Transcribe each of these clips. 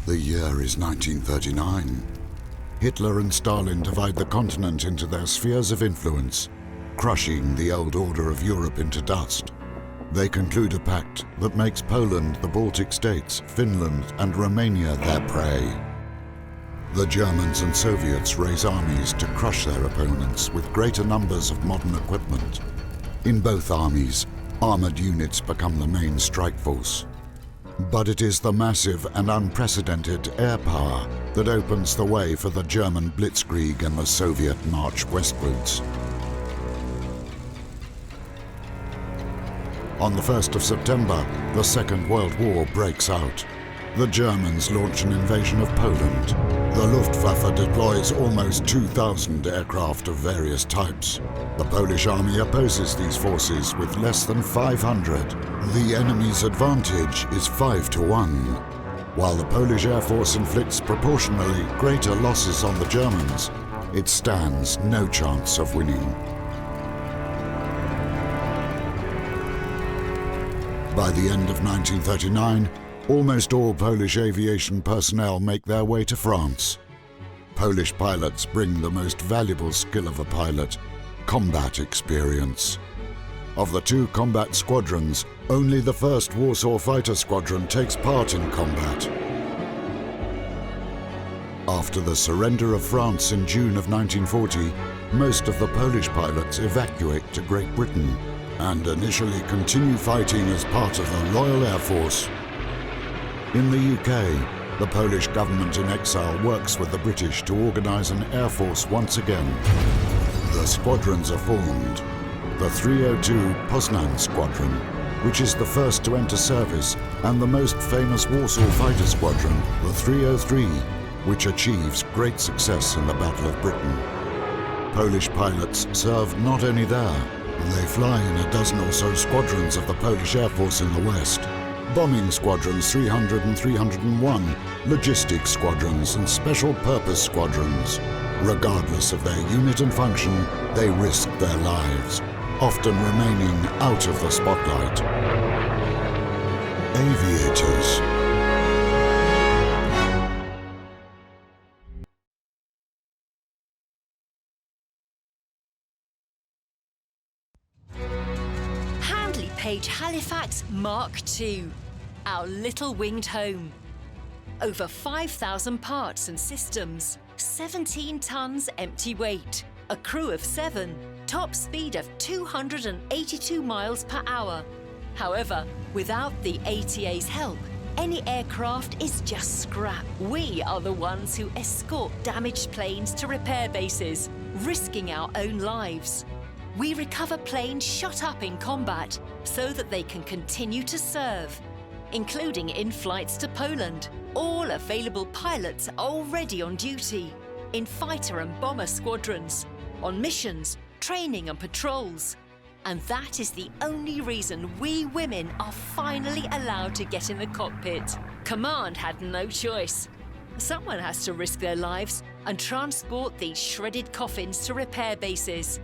The year is 1939. Hitler and Stalin divide the continent into their spheres of influence, crushing the old order of Europe into dust. They conclude a pact that makes Poland, the Baltic states, Finland, and Romania their prey. The Germans and Soviets raise armies to crush their opponents with greater numbers of modern equipment. In both armies, armored units become the main strike force. But it is the massive and unprecedented air power that opens the way for the German blitzkrieg and the Soviet march westwards. On the 1st of September, the Second World War breaks out. The Germans launch an invasion of Poland. The Luftwaffe deploys almost 2,000 aircraft of various types. The Polish army opposes these forces with less than 500. The enemy's advantage is 5-1. While the Polish Air Force inflicts proportionally greater losses on the Germans, it stands no chance of winning. By the end of 1939, almost all Polish aviation personnel make their way to France. Polish pilots bring the most valuable skill of a pilot, combat experience. Of the two combat squadrons, only the 1st Warsaw Fighter Squadron takes part in combat. After the surrender of France in June of 1940, most of the Polish pilots evacuate to Great Britain and initially continue fighting as part of the Royal Air Force. In the UK, the Polish government in exile works with the British to organize an air force once again. The squadrons are formed. The 302 Poznan Squadron, which is the first to enter service, and the most famous Warsaw Fighter Squadron, the 303, which achieves great success in the Battle of Britain. Polish pilots serve not only there, they fly in a dozen or so squadrons of the Polish Air Force in the West. Bombing squadrons 300 and 301, logistics squadrons and special purpose squadrons. Regardless of their unit and function, they risk their lives, often remaining out of the spotlight. Aviators. Page Halifax Mark II, our little winged home. Over 5,000 parts and systems, 17 tons empty weight, a crew of 7, top speed of 282 miles per hour. However, without the ATA's help, any aircraft is just scrap. We are the ones who escort damaged planes to repair bases, risking our own lives. We recover planes shot up in combat so that they can continue to serve, including in flights to Poland. All available pilots are already on duty, in fighter and bomber squadrons, on missions, training and patrols. And that is the only reason we women are finally allowed to get in the cockpit. Command had no choice. Someone has to risk their lives and transport these shredded coffins to repair bases.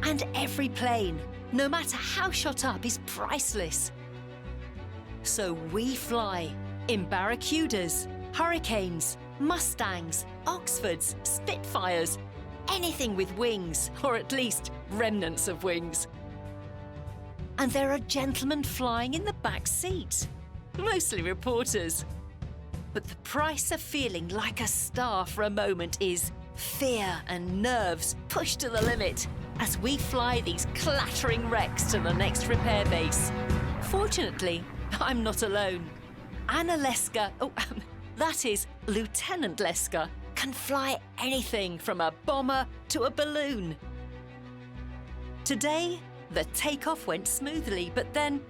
And every plane, no matter how shot up, is priceless. So we fly in Barracudas, Hurricanes, Mustangs, Oxfords, Spitfires, anything with wings, or at least remnants of wings. And there are gentlemen flying in the back seat, mostly reporters. But the price of feeling like a star for a moment is fear and nerves pushed to the limit as we fly these clattering wrecks to the next repair base. Fortunately, I'm not alone. Anna Leska, that is Lieutenant Leska, can fly anything from a bomber to a balloon. Today, the takeoff went smoothly, but then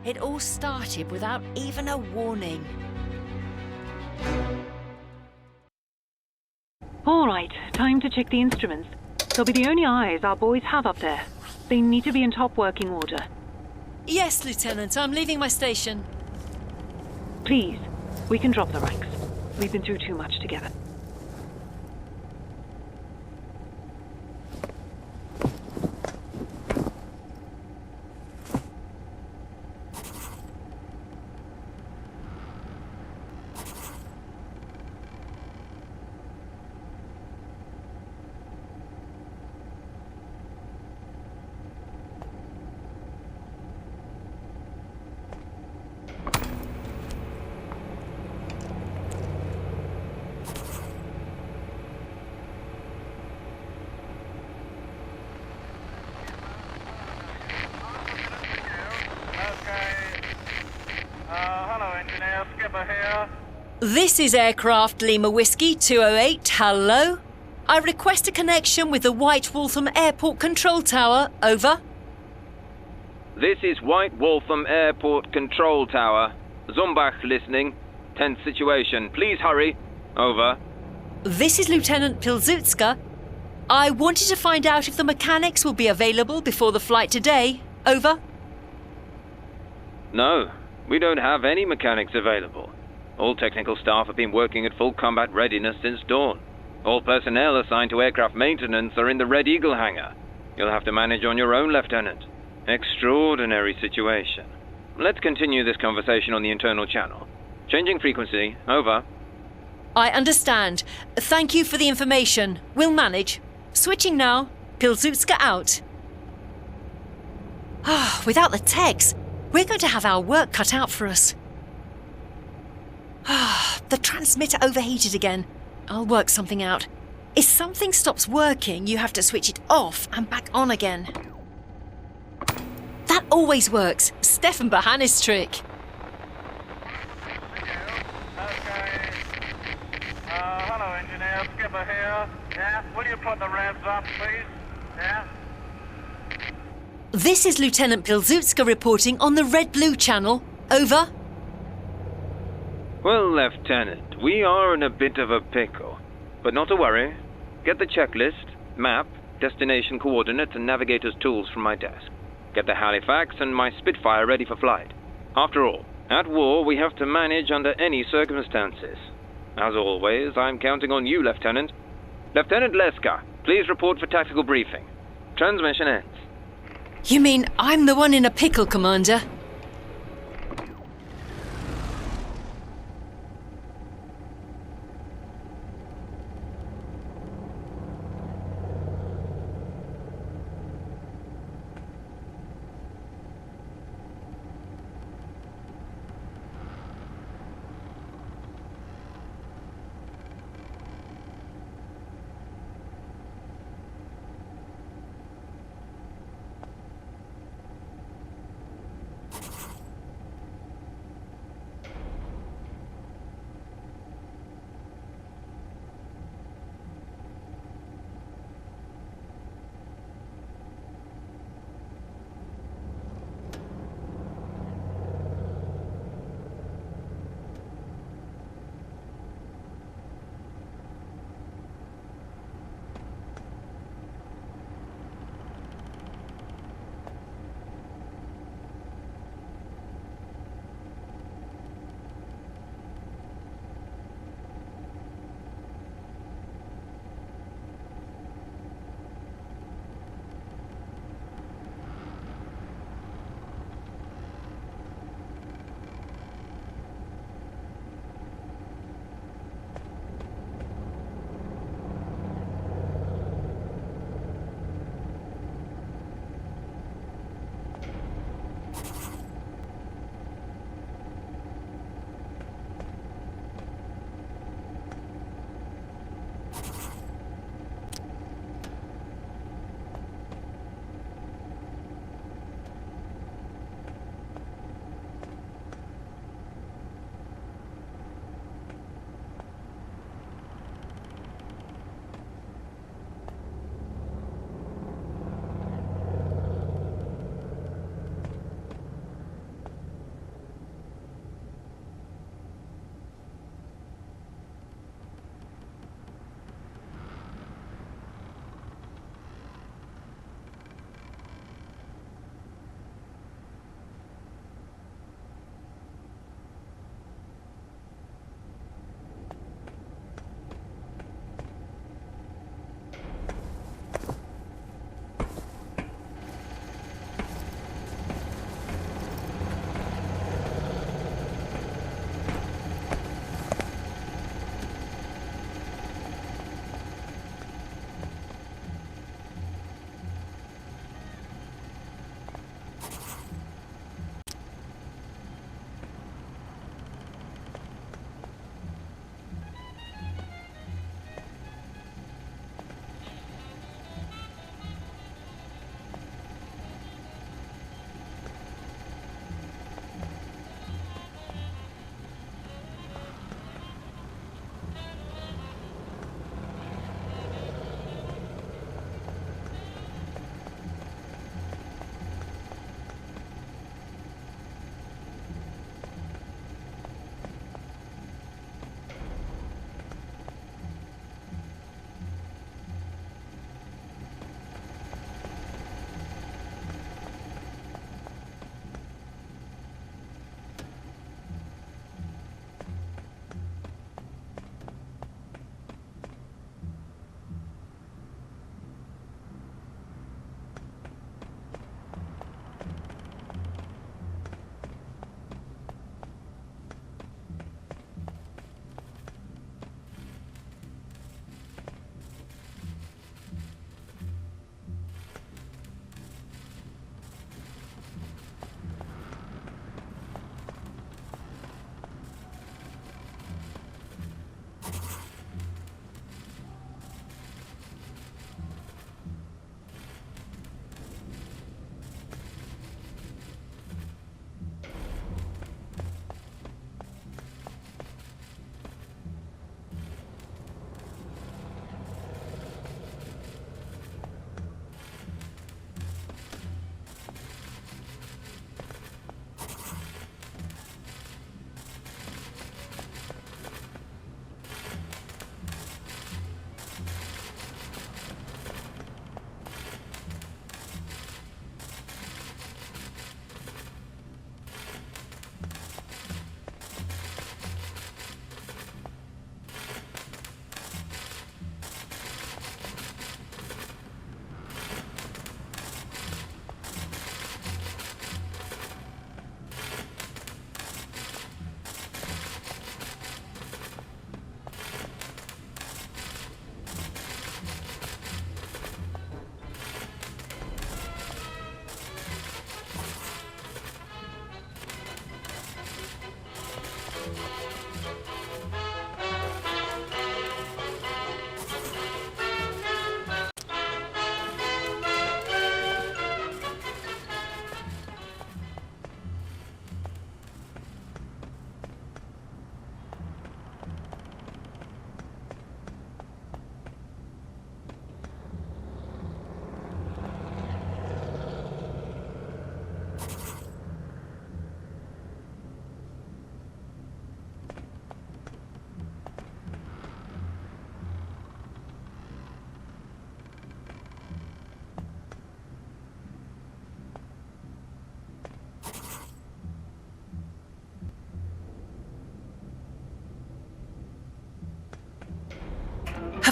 it all started without even a warning. All right, time to check the instruments. They'll be the only eyes our boys have up there. They need to be in top working order. Yes, Lieutenant, I'm leaving my station. Please, we can drop the ranks. We've been through too much together. skipper here. This is Aircraft Lima Whiskey 208, hello? I request a connection with the White Waltham Airport Control Tower, over. This is White Waltham Airport Control Tower. Zumbach listening. Tense situation. Please hurry. Over. This is Lieutenant Pilzutska. I wanted to find out if the mechanics will be available before the flight today, over. No, we don't have any mechanics available. All technical staff have been working at full combat readiness since dawn. All personnel assigned to aircraft maintenance are in the Red Eagle hangar. You'll have to manage on your own, Lieutenant. Extraordinary situation. Let's continue this conversation on the internal channel. Changing frequency, over. I understand. Thank you for the information. We'll manage. Switching now. Pilzutska out. Without the techs, we're going to have our work cut out for us. The transmitter overheated again. I'll work something out. If something stops working, you have to switch it off and back on again. That always works. Stefan Bahanis' trick. Okay. Hello, engineer. Skipper here. Yeah? Will you put the revs up, please? Yeah? This is Lieutenant Pilzutska reporting on the Red-Blue channel. Over. Well, Lieutenant, we are in a bit of a pickle. But not to worry. Get the checklist, map, destination coordinates, and navigator's tools from my desk. Get the Halifax and my Spitfire ready for flight. After all, at war we have to manage under any circumstances. As always, I'm counting on you, Lieutenant. Lieutenant Leska, please report for tactical briefing. Transmission ends. You mean I'm the one in a pickle, Commander?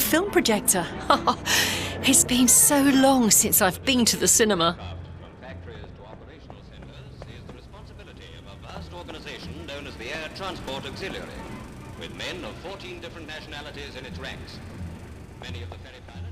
film projector. It's been so long since I've been to the cinema. From factories to operational centers is the responsibility of a vast organization known as the Air Transport Auxiliary, with men of 14 different nationalities in its ranks. Many of the ferry pilots...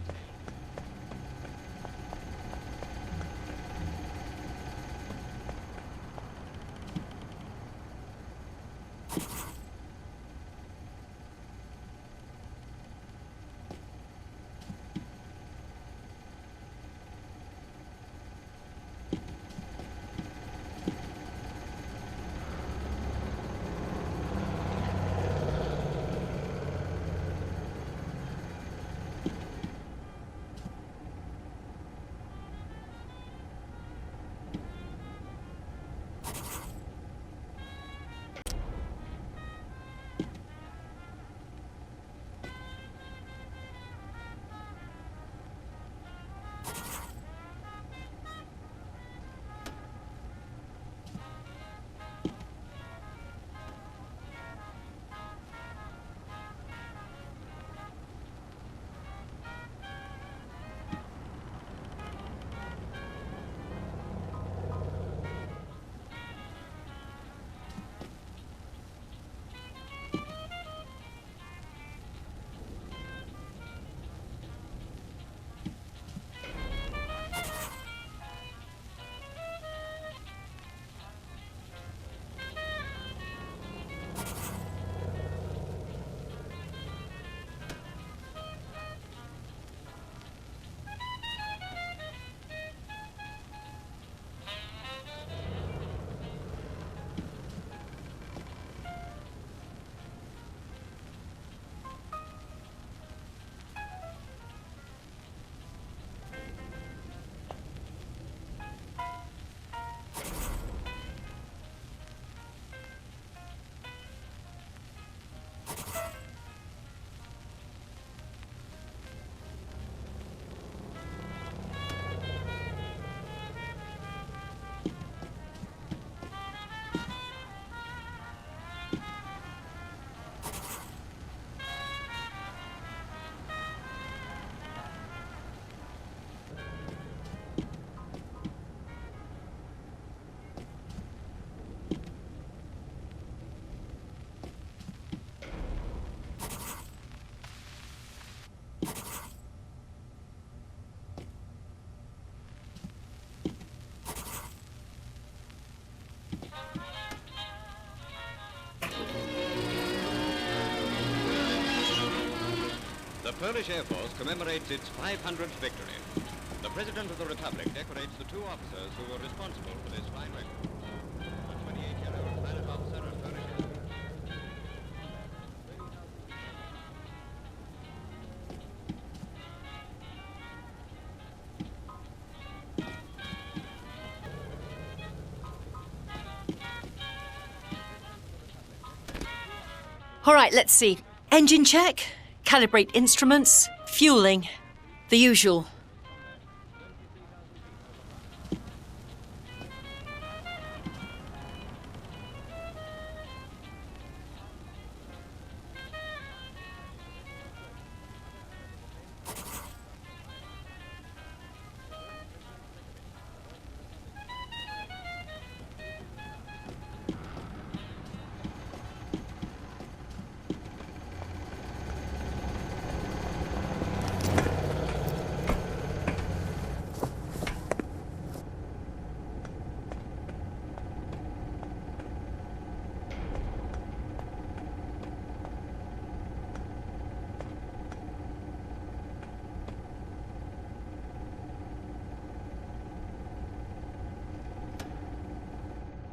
The Polish Air Force commemorates its 500th victory. The President of the Republic decorates the two officers who were responsible for this fine record. A 28-year-old pilot officer of Polish Air Force. All right, let's see. Engine check, calibrate instruments, fueling, the usual.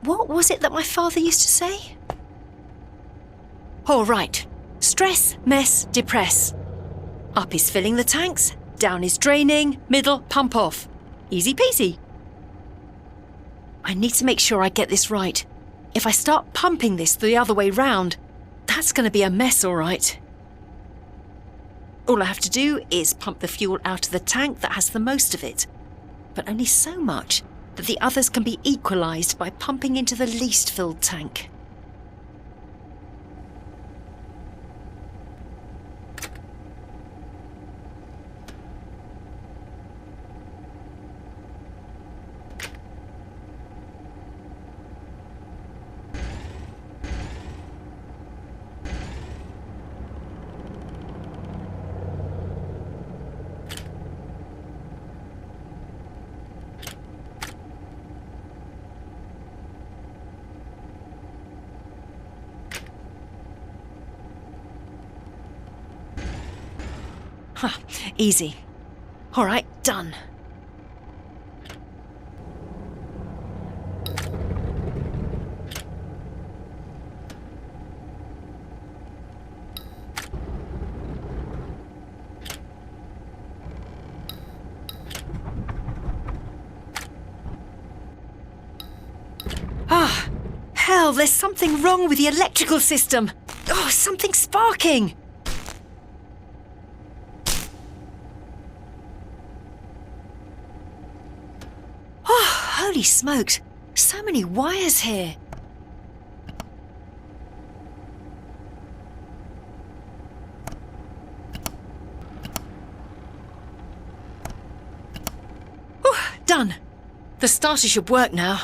What was it that my father used to say? All right. Stress, mess, depress. Up is filling the tanks, down is draining, middle, pump off. Easy peasy. I need to make sure I get this right. If I start pumping this the other way round, that's going to be a mess, all right. All I have to do is pump the fuel out of the tank that has the most of it, but only so much that the others can be equalised by pumping into the least filled tank. Huh, easy. All right, done. Ah, hell, there's something wrong with the electrical system. Oh, something's sparking. Oh, holy smokes. So many wires here. Oh, done. The starter should work now.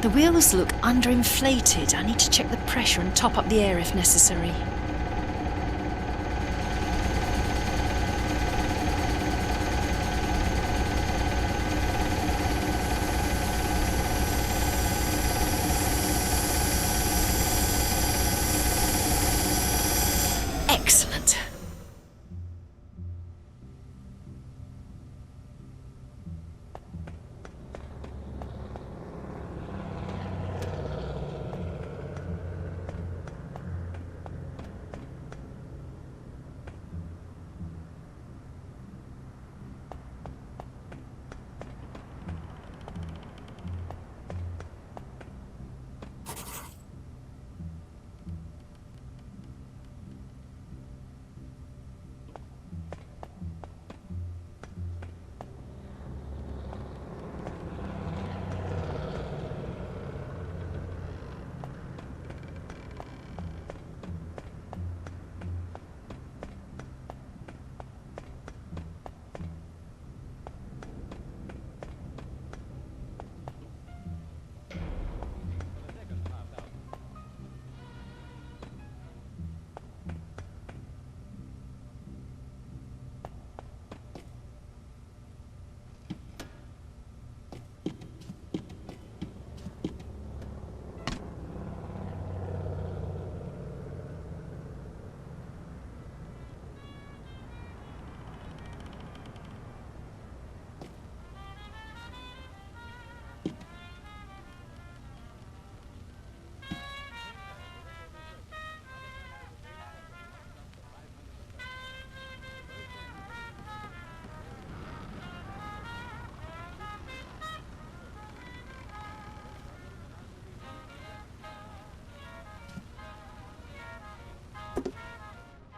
The wheels look underinflated. I need to check the pressure and top up the air if necessary. Excellent.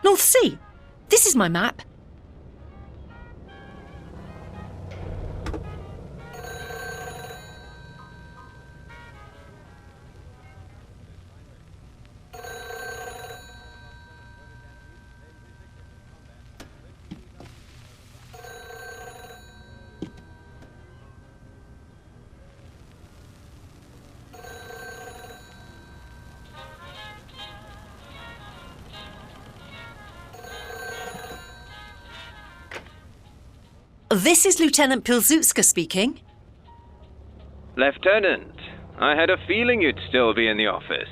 North Sea. This is my map. This is Lieutenant Pilzutska speaking. Lieutenant, I had a feeling you'd still be in the office.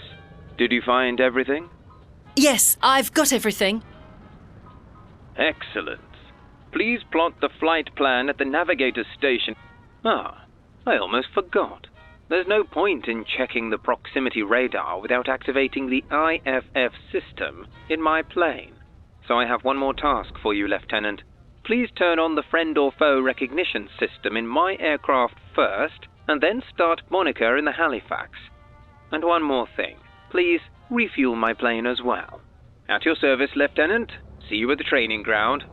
Did you find everything? Yes, I've got everything. Excellent. Please plot the flight plan at the navigator's station. Ah, I almost forgot. There's no point in checking the proximity radar without activating the IFF system in my plane. So I have one more task for you, Lieutenant. Please turn on the friend or foe recognition system in my aircraft first, and then start monitor in the Halifax. And one more thing. Please refuel my plane as well. At your service, Lieutenant. See you at the training ground.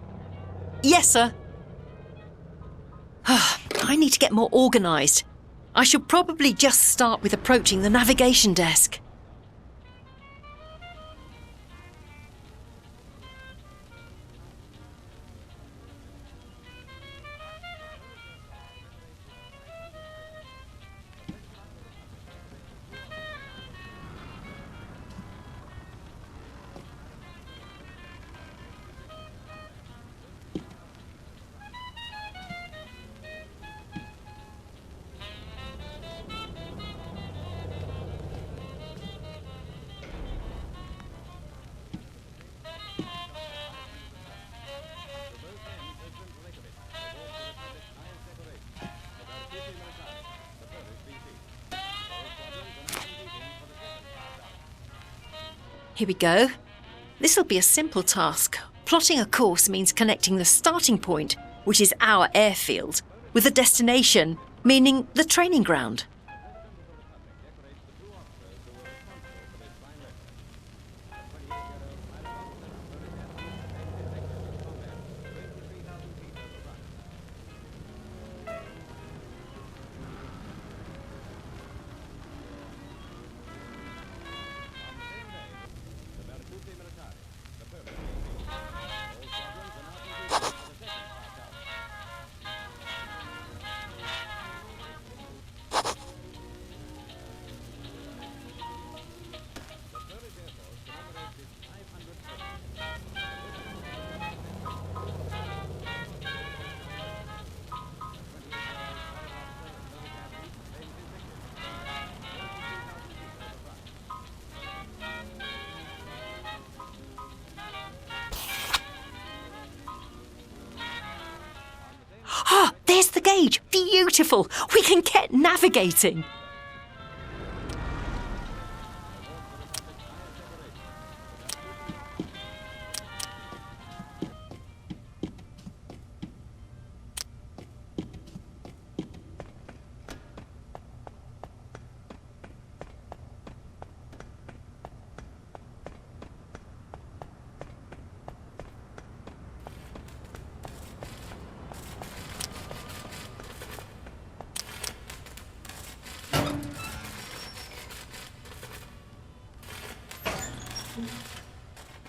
Yes, sir. I need to get more organised. I should probably just start with approaching the navigation desk. Here we go. This'll be a simple task. Plotting a course means connecting the starting point, which is our airfield, with the destination, meaning the training ground. Ah, there's the gauge. Beautiful. We can get navigating.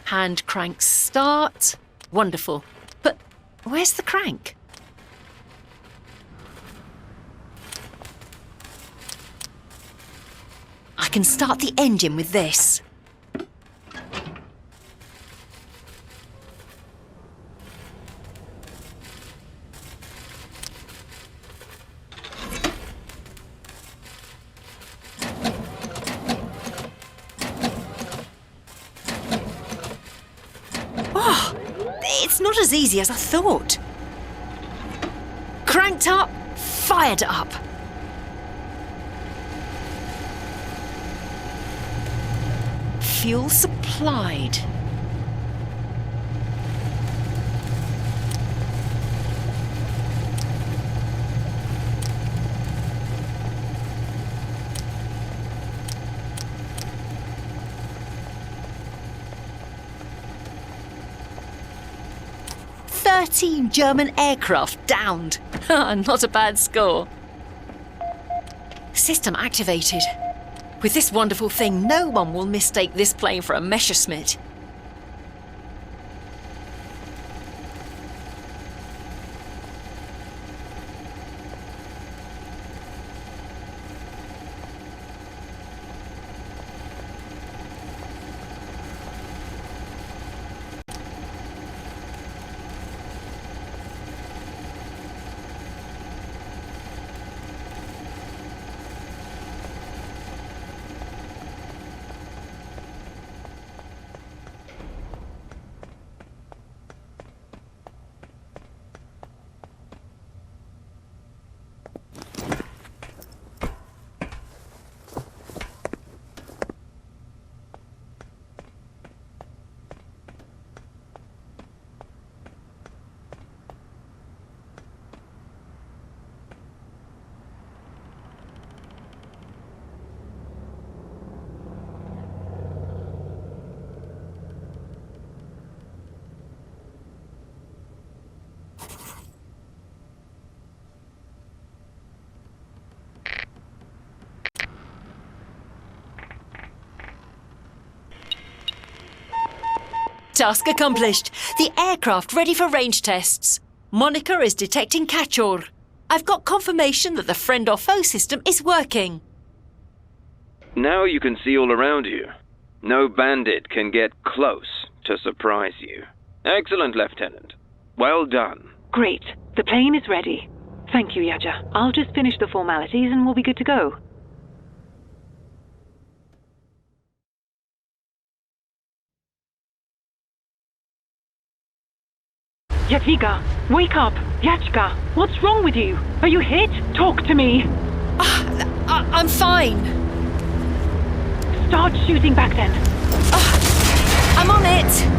Hand crank start. Wonderful. But where's the crank? I can start the engine with this. It's not as easy as I thought. Cranked up, fired up. Fuel supplied. German aircraft downed. Not a bad score. System activated. With this wonderful thing, no one will mistake this plane for a Messerschmitt. Task accomplished. The aircraft ready for range tests. Moniker is detecting catch-all. I've got confirmation that the friend or foe system is working. Now you can see all around you. No bandit can get close to surprise you. Excellent, Lieutenant. Well done. Great. The plane is ready. Thank you, Yaja. I'll just finish the formalities and we'll be good to go. Yachika, wake up! Yachika, what's wrong with you? Are you hit? Talk to me! I'm fine. Start shooting back then. I'm on it.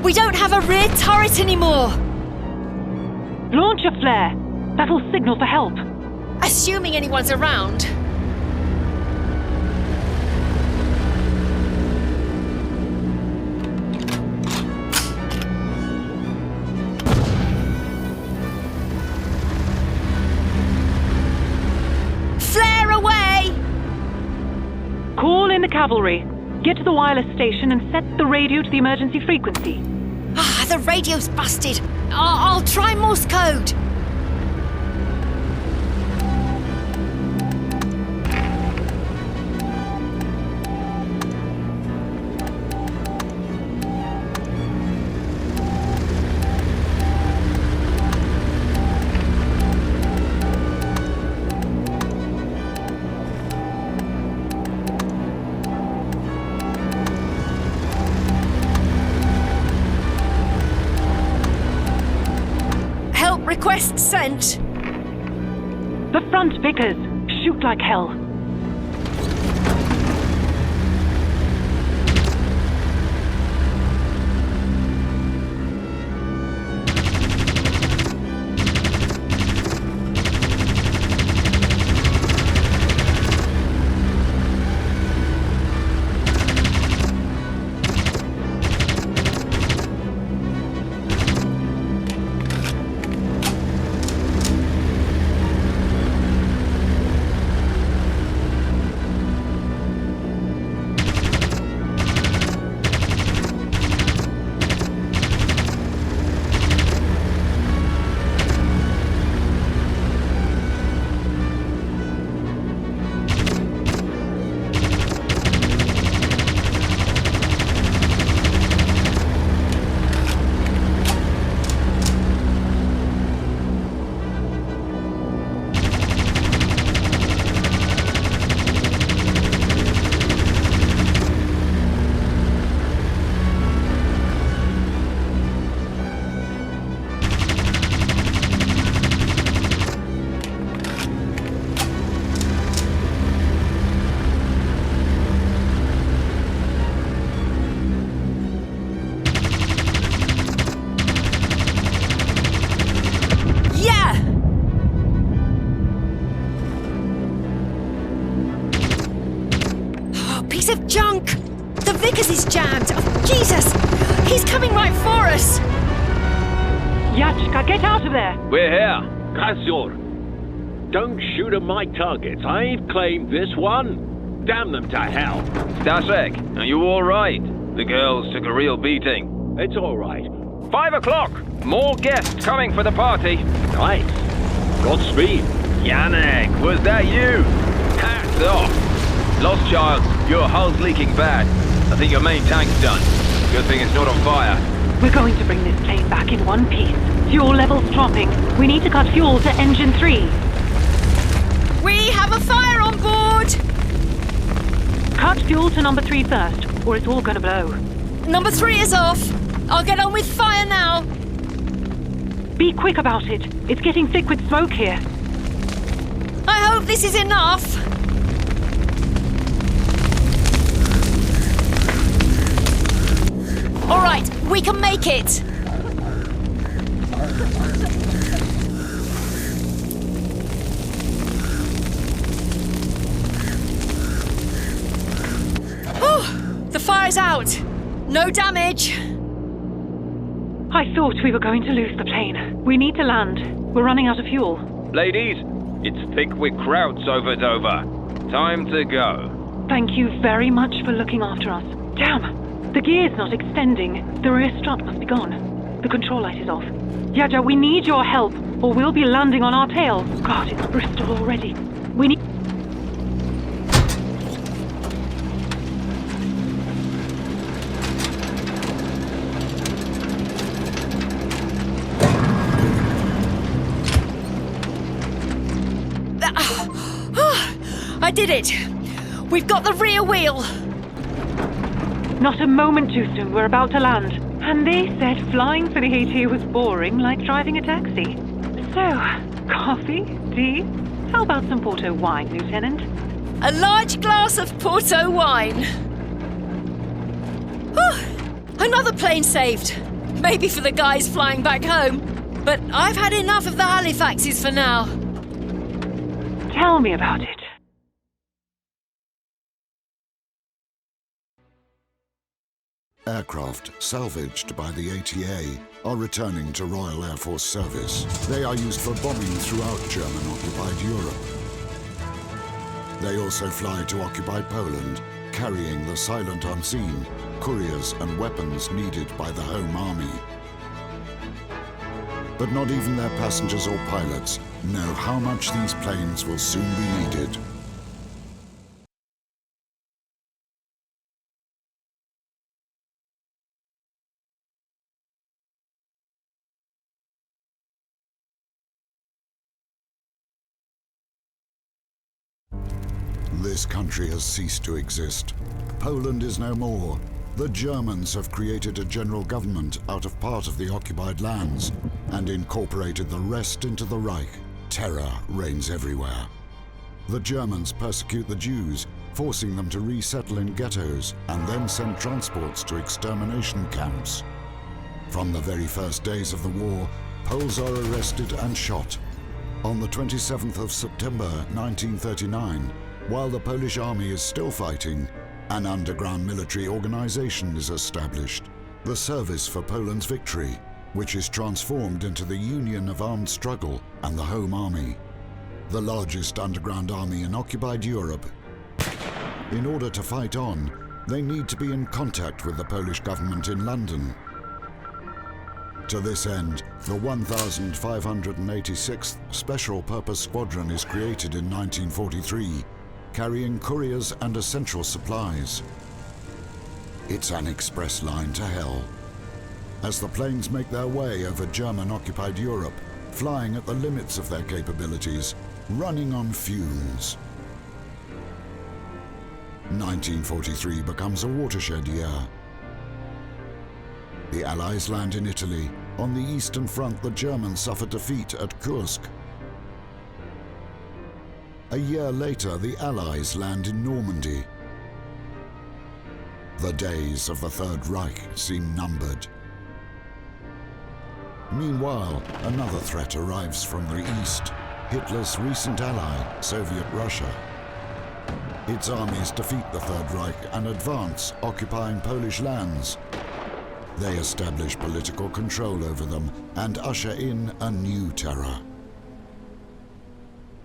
We don't have a rear turret anymore! Launch a flare! That'll signal for help. Assuming anyone's around. Flare away! Call in the cavalry. Get to the wireless station and set the radio to the emergency frequency. The radio's busted. I'll try Morse code. Request sent. The front, Vickers. Shoot like hell. piece of junk! The Vickers is jammed! Oh, Jesus! He's coming right for us! Yachka, get out of there! We're here. Kazor. Don't shoot at my targets. I ain't claimed this one. Damn them to hell. Stasek, are you all right? The girls took a real beating. It's all right. 5 o'clock! More guests coming for the party. Nice. Godspeed. Yannick, was that you? Hats off. Lost child, your hull's leaking bad. I think your main tank's done. Good thing it's not on fire. We're going to bring this plane back in one piece. Fuel levels dropping. We need to cut fuel to engine 3. We have a fire on board! Cut fuel to number 3 first, or it's all gonna blow. Number 3 is off. I'll get on with fire now. Be quick about it. It's getting thick with smoke here. I hope this is enough. All right, we can make it. The fire's out. No damage. I thought we were going to lose the plane. We need to land. We're running out of fuel. Ladies, it's thick with Krauts over Dover. Time to go. Thank you very much for looking after us. Damn! The gear's not extending. The rear strut must be gone. The control light is off. Yaja, we need your help, or we'll be landing on our tail. God, it's Bristol already. We need... I did it. We've got the rear wheel. Not a moment too soon. We're about to land. And they said flying for the AT was boring, like driving a taxi. So, coffee? Tea? How about some Porto wine, Lieutenant? A large glass of Porto wine. Another plane saved. Maybe for the guys flying back home. But I've had enough of the Halifaxes for now. Tell me about it. Aircraft salvaged by the ATA are returning to Royal Air Force service. They are used for bombing throughout German-occupied Europe. They also fly to occupied Poland, carrying the silent unseen, couriers and weapons needed by the Home Army. But not even their passengers or pilots know how much these planes will soon be needed. This country has ceased to exist. Poland is no more. The Germans have created a general government out of part of the occupied lands and incorporated the rest into the Reich. Terror reigns everywhere. The Germans persecute the Jews, forcing them to resettle in ghettos and then send transports to extermination camps. From the very first days of the war, Poles are arrested and shot. On the 27th of September 1939, while the Polish army is still fighting, an underground military organization is established, the Service for Poland's Victory, which is transformed into the Union of Armed Struggle and the Home Army, the largest underground army in occupied Europe. In order to fight on, they need to be in contact with the Polish government in London. To this end, the 1586th Special Purpose Squadron is created in 1943, carrying couriers and essential supplies. It's an express line to hell, as the planes make their way over German-occupied Europe, flying at the limits of their capabilities, running on fumes. 1943 becomes a watershed year. The Allies land in Italy. On the Eastern Front, the Germans suffer defeat at Kursk. A year later, the Allies land in Normandy. The days of the Third Reich seem numbered. Meanwhile, another threat arrives from the East, Hitler's recent ally, Soviet Russia. Its armies defeat the Third Reich and advance, occupying Polish lands. They establish political control over them and usher in a new terror.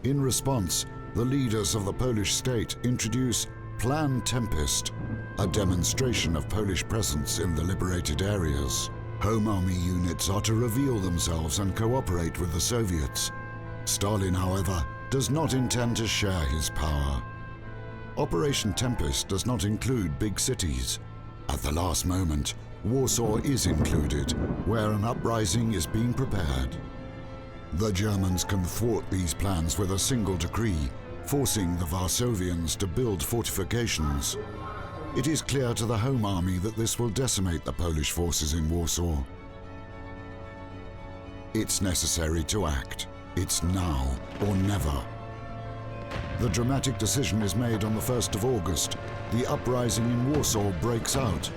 In response, the leaders of the Polish state introduce Plan Tempest, a demonstration of Polish presence in the liberated areas. Home Army units are to reveal themselves and cooperate with the Soviets. Stalin, however, does not intend to share his power. Operation Tempest does not include big cities. At the last moment, Warsaw is included, where an uprising is being prepared. The Germans can thwart these plans with a single decree, forcing the Varsovians to build fortifications. It is clear to the Home Army that this will decimate the Polish forces in Warsaw. It's necessary to act. It's now or never. The dramatic decision is made on the 1st of August. The uprising in Warsaw breaks out.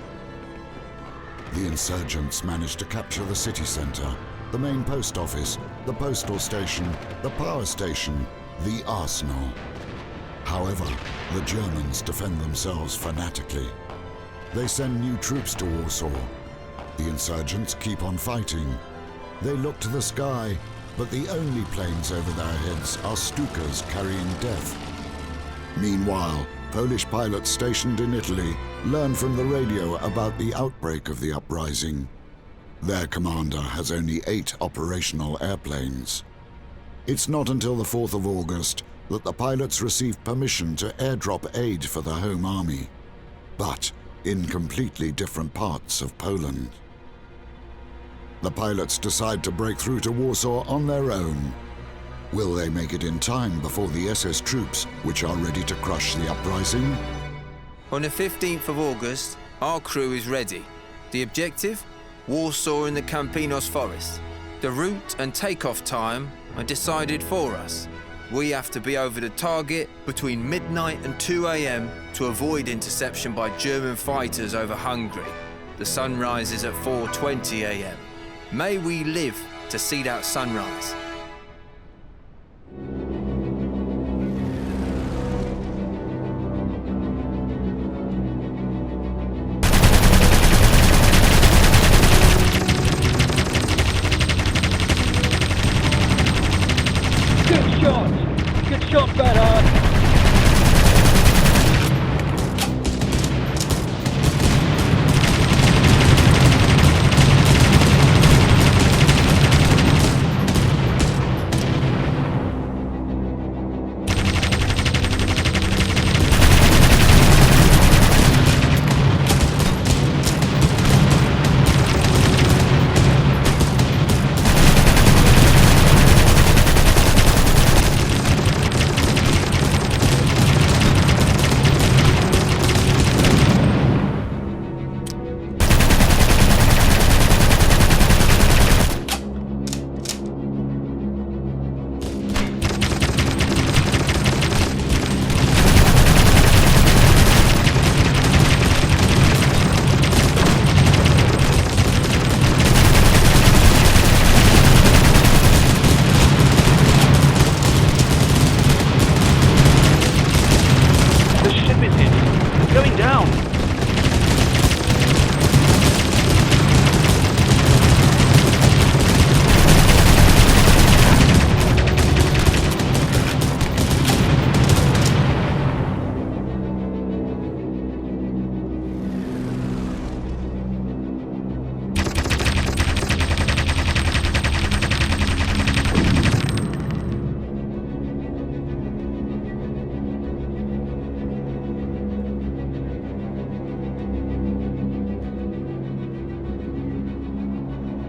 The insurgents manage to capture the city center, the main post office, the postal station, the power station, the arsenal. However, the Germans defend themselves fanatically. They send new troops to Warsaw. The insurgents keep on fighting. They look to the sky, but the only planes over their heads are Stukas carrying death. Meanwhile, Polish pilots stationed in Italy learn from the radio about the outbreak of the uprising. Their commander has only 8 operational airplanes. It's not until the 4th of August that the pilots receive permission to airdrop aid for the Home Army, but in completely different parts of Poland. The pilots decide to break through to Warsaw on their own. Will they make it in time before the SS troops, which are ready to crush the uprising? On the 15th of August, our crew is ready. The objective? Warsaw in the Campinos forest. The route and takeoff time are decided for us. We have to be over the target between midnight and 2 a.m. to avoid interception by German fighters over Hungary. The sun rises at 4:20 a.m. May we live to see that sunrise. Good shot, Bernhard.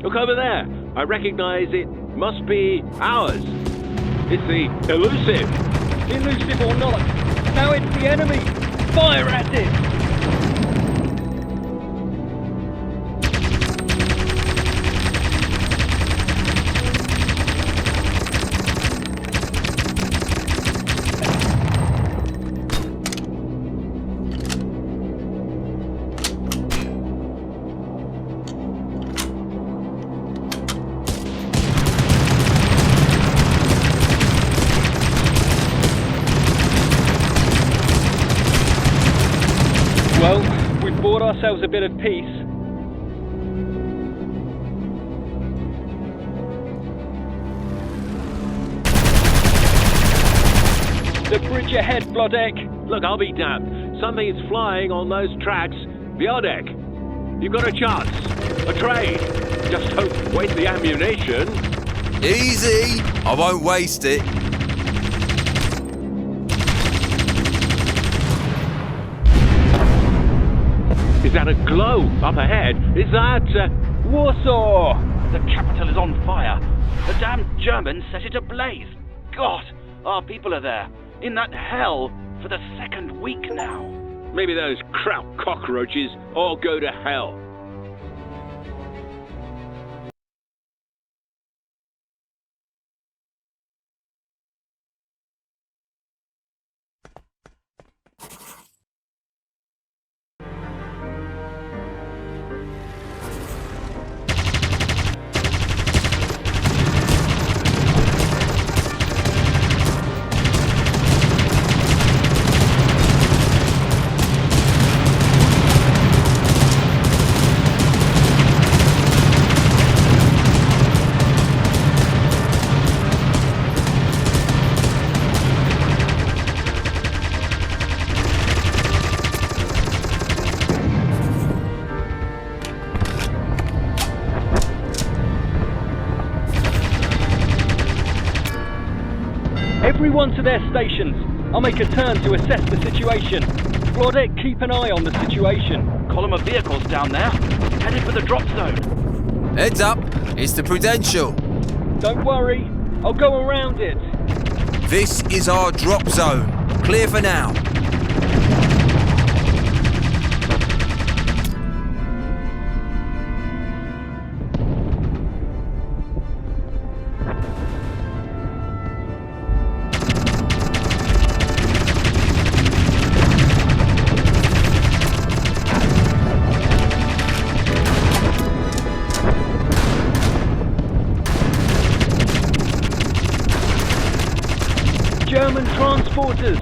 Look over there. I recognize it must be ours. It's the Elusive. Elusive or not, now it's the enemy. Fire at it! Well, we've bought ourselves a bit of peace. The bridge ahead, Vlodek. Look, I'll be damned. Something is flying on those tracks. Vlodek, you've got a chance. A trade. Just don't waste the ammunition. Easy! I won't waste it. Is that a glow up ahead? Is that... Warsaw! The capital is on fire. The damned Germans set it ablaze. God, our people are there, in that hell, for the second week now. Maybe those crap cockroaches all go to hell. Everyone to their stations. I'll make a turn to assess the situation. Vlodek, keep an eye on the situation. Column of vehicles down there, headed for the drop zone. Heads up, it's the Prudential. Don't worry, I'll go around it. This is our drop zone. Clear for now. German transporters!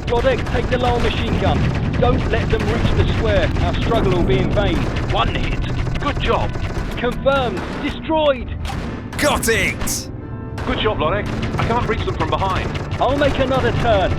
Vlodek, take the lower machine gun. Don't let them reach the square. Our struggle will be in vain. One hit. Good job. Confirmed. Destroyed. Got it! Good job, Vlodek. I can't reach them from behind. I'll make another turn.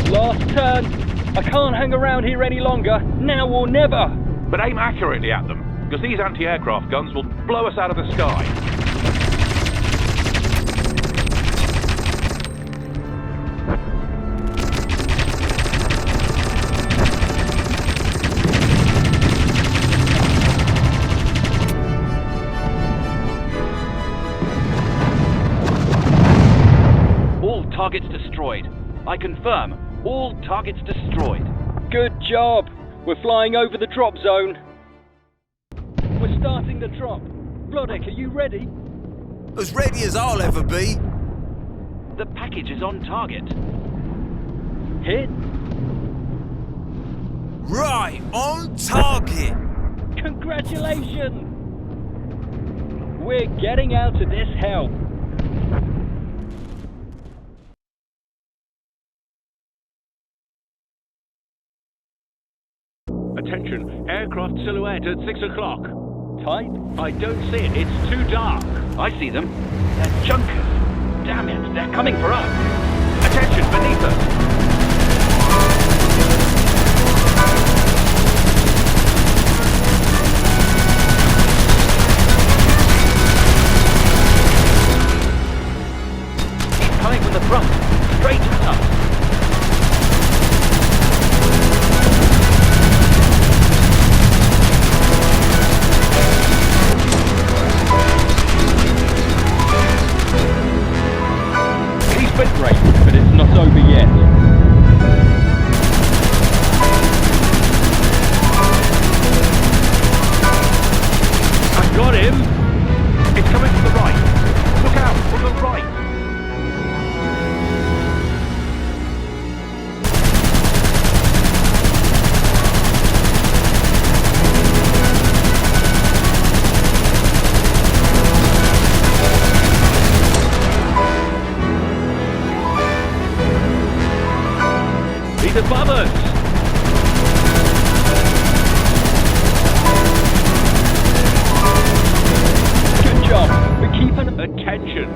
Last turn. I can't hang around here any longer. Now or never. but aim accurately at them, because these anti-aircraft guns will blow us out of the sky. All targets destroyed. I confirm, all targets destroyed. Good job. We're flying over the drop zone. We're starting the drop. Vlodek, are you ready? As ready as I'll ever be. The package is on target. Hit. Right, on target. Congratulations! We're getting out of this hell. Attention, aircraft silhouette at 6 o'clock. Tight? I don't see it, it's too dark. I see them. They're junkers. Damn it, they're coming for us. Attention, beneath us! He's coming from the front, straight at us. Sprint rate, but it's not over yet. I got him! It's coming from the right. Look out, from the right. He's above us! Good job. We're keeping... Attention!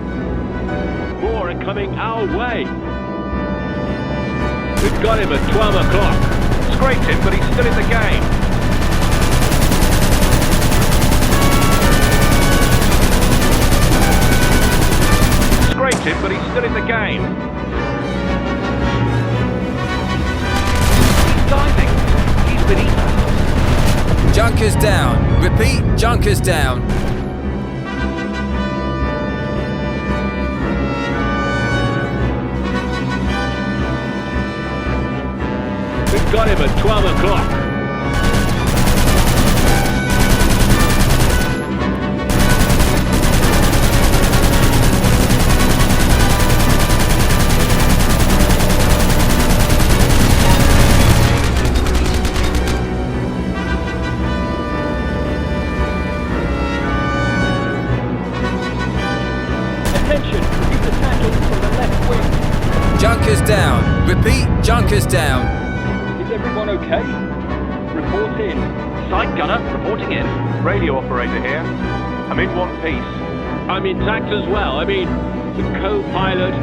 More are coming our way! We've got him at 12 o'clock. Scraped him, but he's still in the game. Scraped him, but he's still in the game. Diving. He's beneath us. Junkers down. Repeat, junkers down. We've got him at 12 o'clock. Junkers down. Repeat, junkers down. Is everyone okay? Report in. Side gunner reporting in. Radio operator here. I'm in one piece. I'm intact as well. I mean, the co-pilot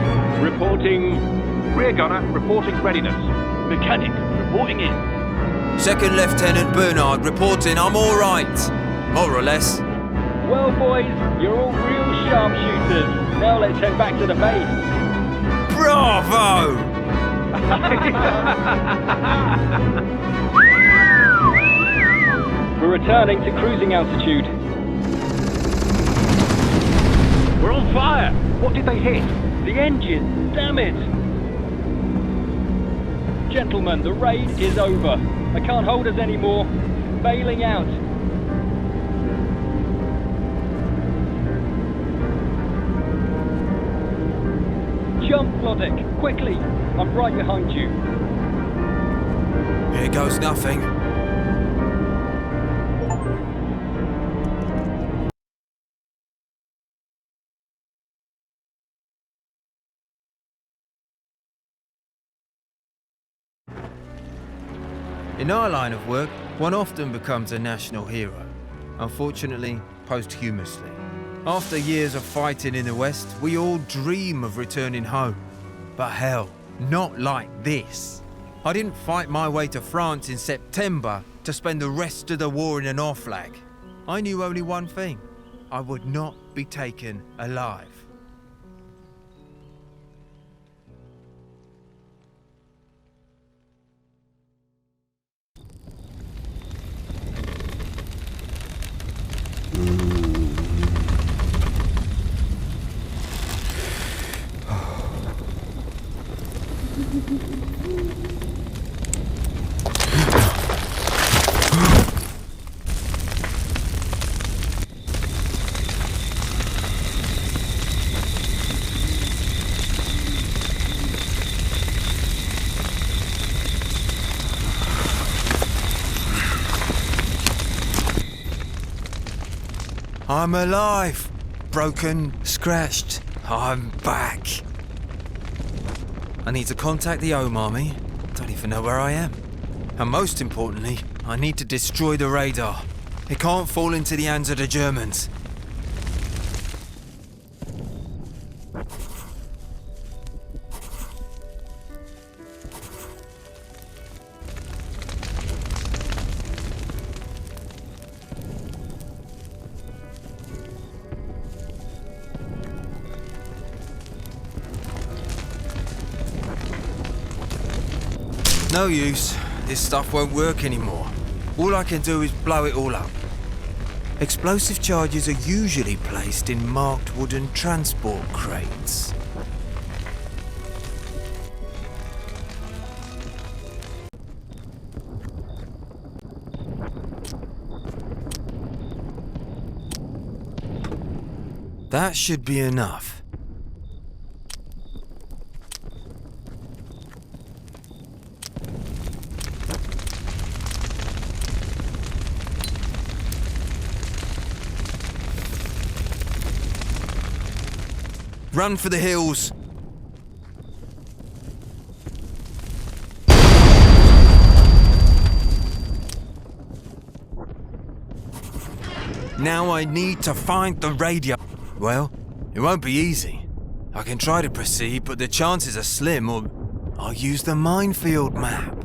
reporting... Rear gunner reporting readiness. Mechanic reporting in. Second Lieutenant Bernard reporting I'm all right. More or less. Well, boys, you're all real sharpshooters. Now let's head back to the base. Bravo! We're returning to cruising altitude. We're on fire! What did they hit? The engine, damn it! Gentlemen, the raid is over. I can't hold us anymore. Bailing out. Jump, Vlodek, quickly! I'm right behind you. Here goes nothing. In our line of work, one often becomes a national hero. Unfortunately, posthumously. After years of fighting in the West, we all dream of returning home. But hell, not like this. I didn't fight my way to France in September. to spend the rest of the war in an off-flag, I knew only one thing. I would not be taken alive. I'm alive. Broken, scratched. I'm back. I need to contact the Home Army. Don't even know where I am. And most importantly, I need to destroy the radar. It can't fall into the hands of the Germans. No use. This stuff won't work anymore. All I can do is blow it all up. Explosive charges are usually placed in marked wooden transport crates. That should be enough. Run for the hills. Now I need to find the radio. Well, it won't be easy. I can try to proceed, but the chances are slim, or I'll use the minefield map.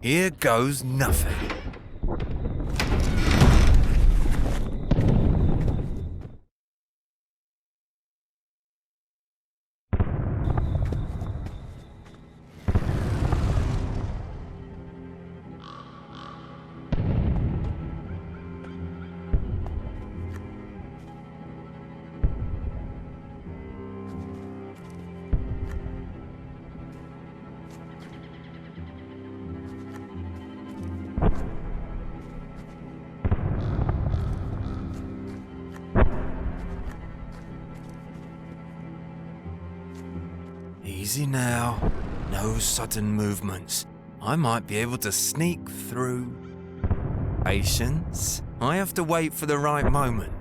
Here goes nothing. Easy now. No sudden movements. I might be able to sneak through. Patience. I have to wait for the right moment.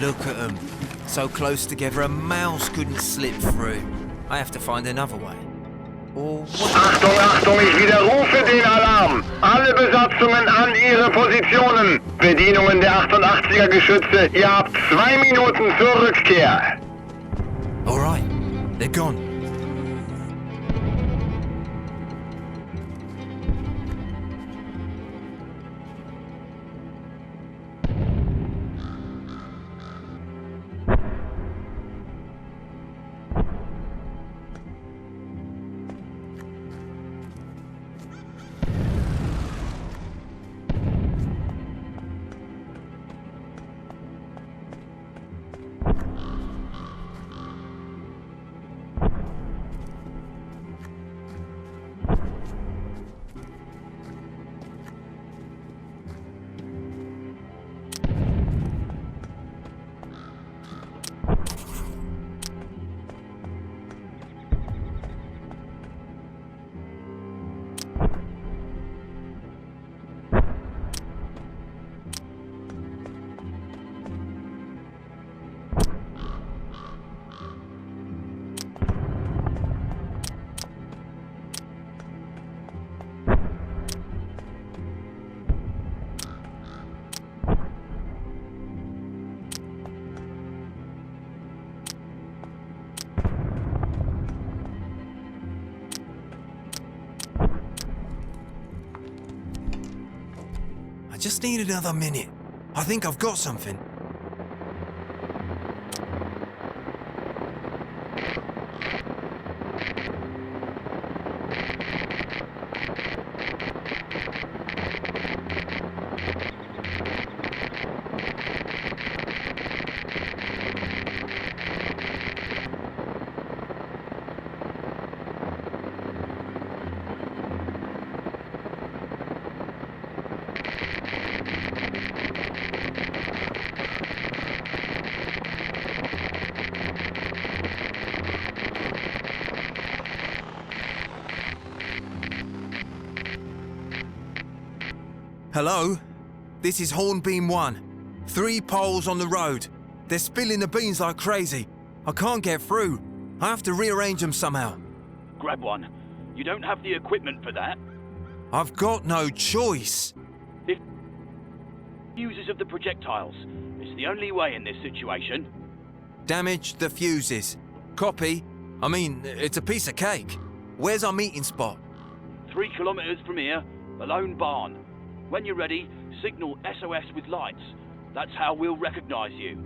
Look at them. So close together a mouse couldn't slip through. I have to find another way. Or what? Achtung, Achtung, ich widerrufe den Alarm. Alle Besatzungen an ihre Positionen. Bedienungen der 88er Geschütze, ihr habt 2 Minuten zur Rückkehr. All right, they're gone. Just need another minute. I think I've got something. Hello? This is Hornbeam 1. 3 poles on the road. They're spilling the beans like crazy. I can't get through. I have to rearrange them somehow. Grab one. You don't have the equipment for that. I've got no choice. If fuses of the projectiles. It's the only way in this situation. Damage the fuses. Copy. I mean, it's a piece of cake. Where's our meeting spot? 3 kilometers from here, a lone barn. When you're ready, signal SOS with lights. That's how we'll recognize you.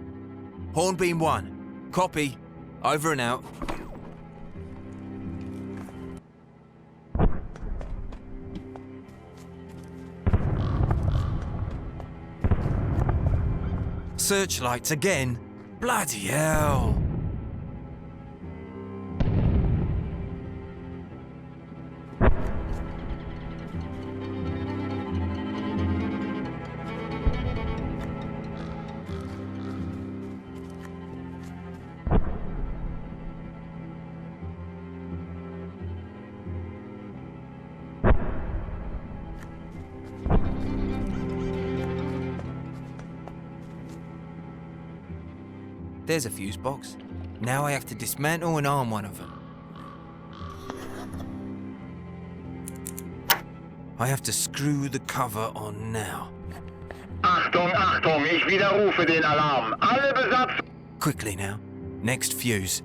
Hornbeam 1. Copy. Over and out. Searchlights again? Bloody hell. There's a fuse box. Now I have to dismantle and arm one of them. I have to screw the cover on now. Achtung, Achtung, ich widerrufe den Alarm. Alle Besatzungen... Quickly now. Next fuse.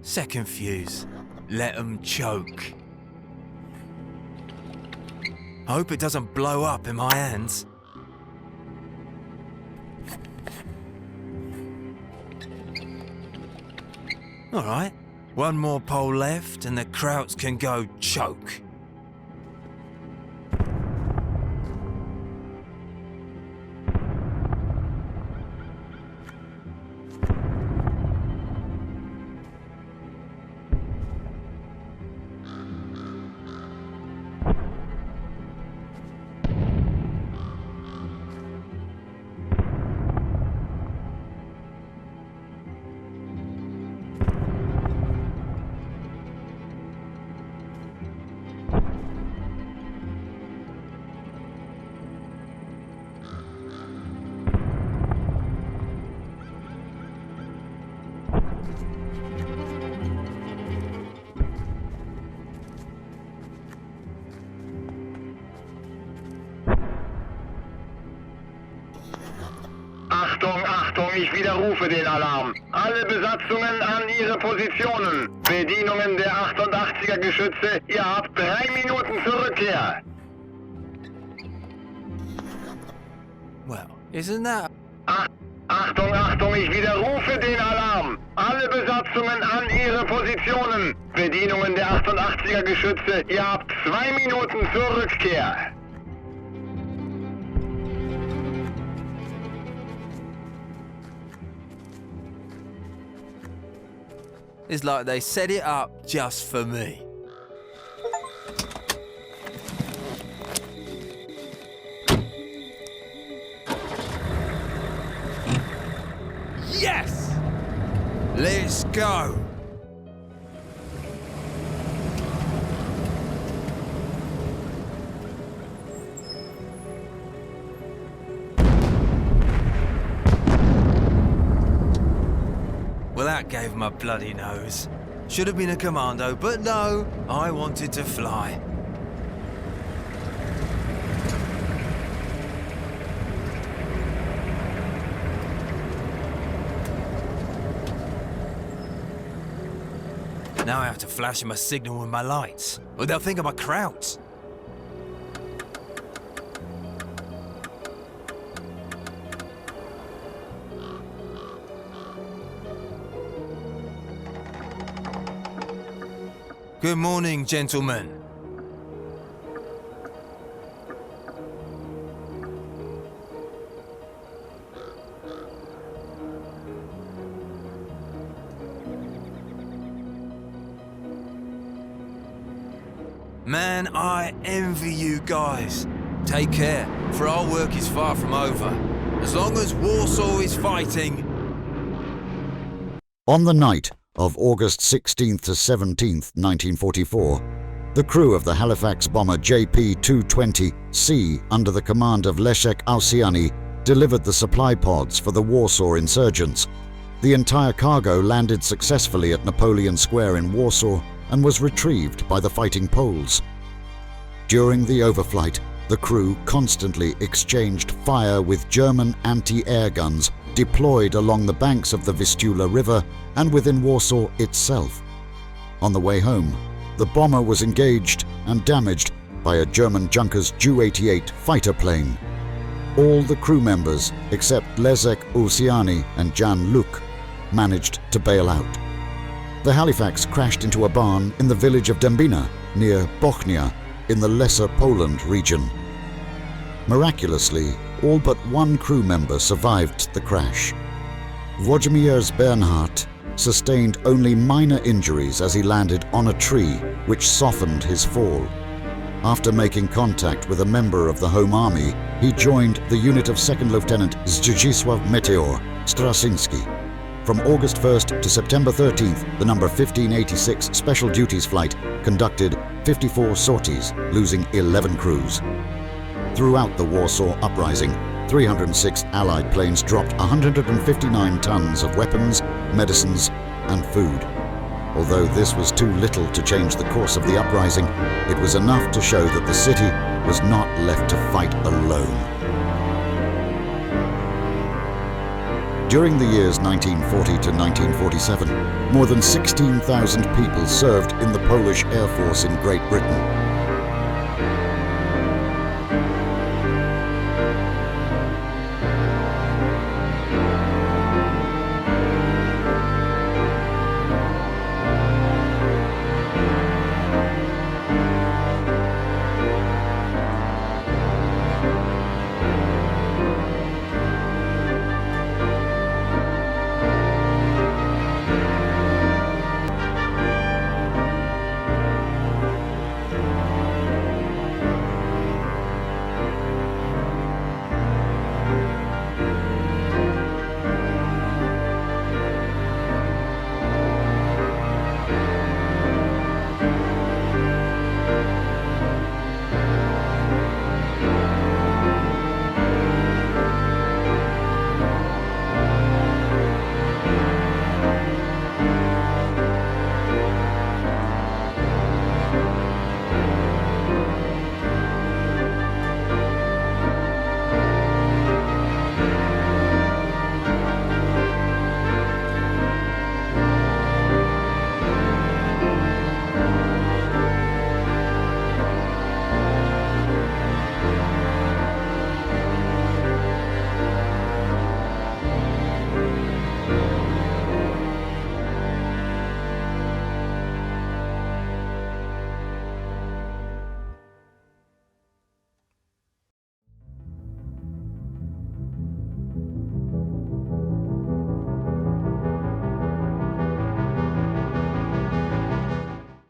Second fuse. Let them choke. I hope it doesn't blow up in my hands. All right, One more pole left and the Krauts can go choke. Achtung, Achtung, ich widerrufe den Alarm. Alle Besatzungen an ihre Positionen. Bedienungen der 88er Geschütze, ihr habt 3 Minuten zur Rückkehr. Well, isn't that... Achtung, Achtung, ich widerrufe den Alarm. Alle Besatzungen an ihre Positionen. Bedienungen der 88er Geschütze, ihr habt 2 Minuten zur Rückkehr. It's like they set it up just for me. Yes! Let's go! Well, that gave him a bloody nose. Should have been a commando, but no, I wanted to fly. Now I have to flash him a signal with my lights, or they'll think I'm a Kraut. Good morning, gentlemen. Man, I envy you guys. Take care, for our work is far from over. As long as Warsaw is fighting. On the night of August 16th to 17th, 1944, the crew of the Halifax bomber JP-220C under the command of Leszek Ossiany delivered the supply pods for the Warsaw insurgents. The entire cargo landed successfully at Napoleon Square in Warsaw and was retrieved by the fighting Poles. During the overflight, the crew constantly exchanged fire with German anti-air guns deployed along the banks of the Vistula River and within Warsaw itself. On the way home, the bomber was engaged and damaged by a German Junkers Ju-88 fighter plane. All the crew members, except Leszek Ossiany and Jan Luk, managed to bail out. The Halifax crashed into a barn in the village of Dębina, near Bochnia, in the Lesser Poland region. Miraculously, all but one crew member survived the crash. Włodzimierz Bernhardt sustained only minor injuries as he landed on a tree, which softened his fall. After making contact with a member of the Home Army, he joined the unit of 2nd Lieutenant Zdzisław Meteor Straczynski. From August 1st to September 13th, the number 1586 Special Duties Flight conducted 54 sorties, losing 11 crews. Throughout the Warsaw Uprising, 306 Allied planes dropped 159 tons of weapons, medicines, and food. Although this was too little to change the course of the uprising, it was enough to show that the city was not left to fight alone. During the years 1940 to 1947, more than 16,000 people served in the Polish Air Force in Great Britain.